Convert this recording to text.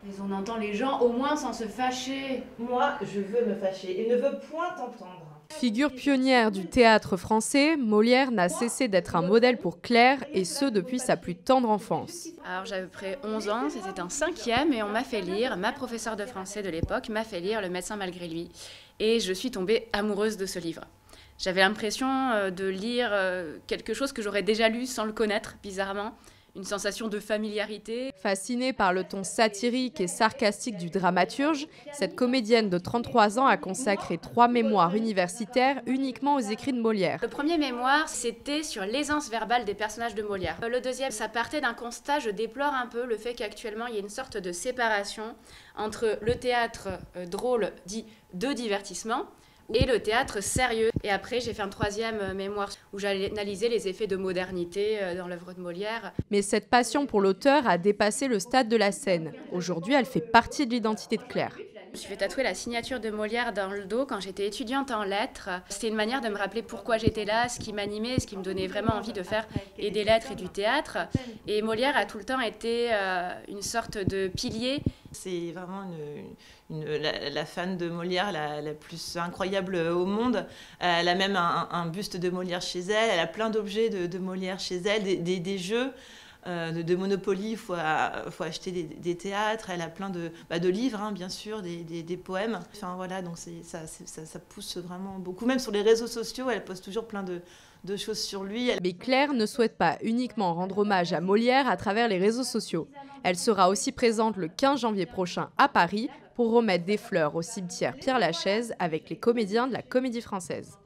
Mais on entend les gens au moins sans se fâcher. Moi, je veux me fâcher et ne veux point t'entendre. Figure pionnière du théâtre français, Molière n'a cessé d'être un modèle pour Claire, et ce depuis sa plus tendre enfance. Alors j'avais à peu près 11 ans, c'était en cinquième et on m'a fait lire, ma professeure de français de l'époque m'a fait lire Le médecin malgré lui. Et je suis tombée amoureuse de ce livre. J'avais l'impression de lire quelque chose que j'aurais déjà lu sans le connaître, bizarrement. Une sensation de familiarité. Fascinée par le ton satirique et sarcastique du dramaturge, cette comédienne de 33 ans a consacré 3 mémoires universitaires uniquement aux écrits de Molière. Le premier mémoire, c'était sur l'aisance verbale des personnages de Molière. Le deuxième, ça partait d'un constat, je déplore un peu le fait qu'actuellement il y ait une sorte de séparation entre le théâtre drôle dit de divertissement et le théâtre sérieux. Et après, j'ai fait un troisième mémoire où j'allais analyser les effets de modernité dans l'œuvre de Molière. Mais cette passion pour l'auteur a dépassé le stade de la scène. Aujourd'hui, elle fait partie de l'identité de Claire. Je me suis fait tatouer la signature de Molière dans le dos quand j'étais étudiante en lettres. C'était une manière de me rappeler pourquoi j'étais là, ce qui m'animait, ce qui me donnait vraiment envie de faire et des lettres et du théâtre. Et Molière a tout le temps été une sorte de pilier. C'est vraiment la fan de Molière la plus incroyable au monde. Elle a même un buste de Molière chez elle. Elle a plein d'objets de Molière chez elle, des jeux. De Monopoly, il faut acheter des théâtres. Elle a plein de livres, hein, bien sûr, des poèmes. Enfin voilà, donc ça pousse vraiment beaucoup. Même sur les réseaux sociaux, elle poste toujours plein de choses sur lui. Mais Claire ne souhaite pas uniquement rendre hommage à Molière à travers les réseaux sociaux. Elle sera aussi présente le 15 janvier prochain à Paris pour remettre des fleurs au cimetière Père-Lachaise avec les comédiens de la Comédie Française.